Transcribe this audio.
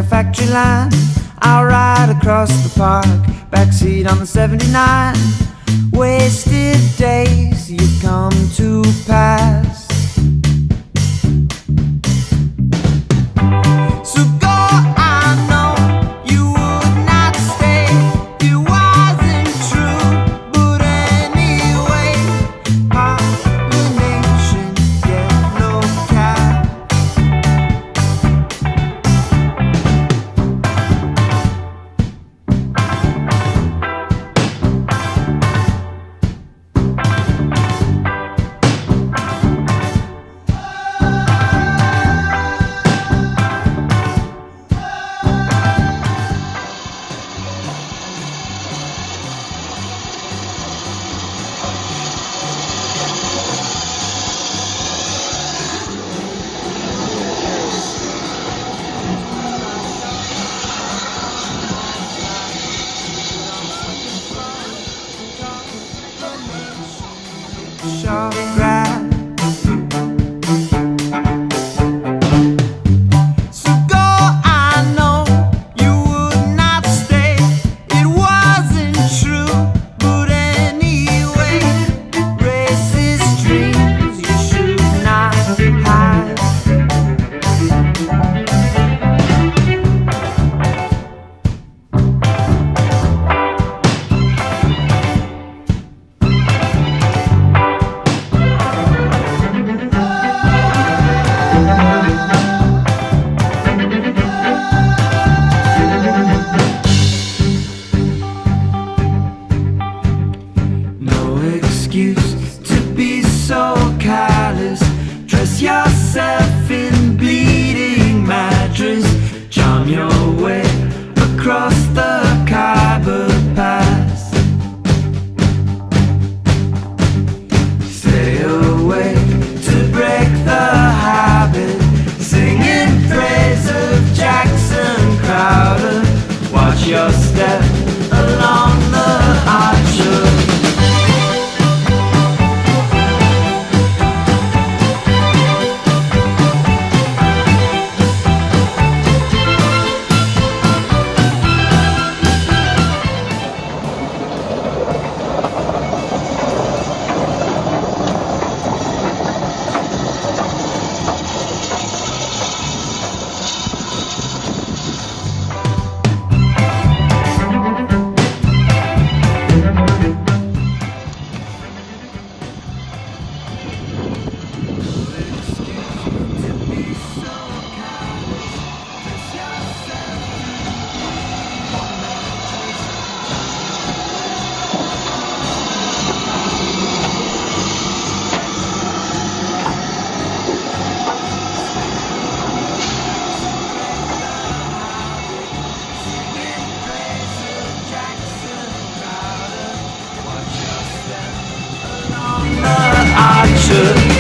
factory line. I'll ride across the park, backseat on the 79. Wasted days you come to pass. So go, I know you would not stay. It wasn't true, but anyway, pollination get no cap. Short grass. So go, I know you would not stay. It wasn't true, but anyway, racist dreams you should not hide. Excuse to be so callous. Dress yourself in bleeding mattress. Charm your way across the Khyber Pass. Stay awake to break the habit. Singing praise of Jackson Crowder. Watch your step along the archer. Archer.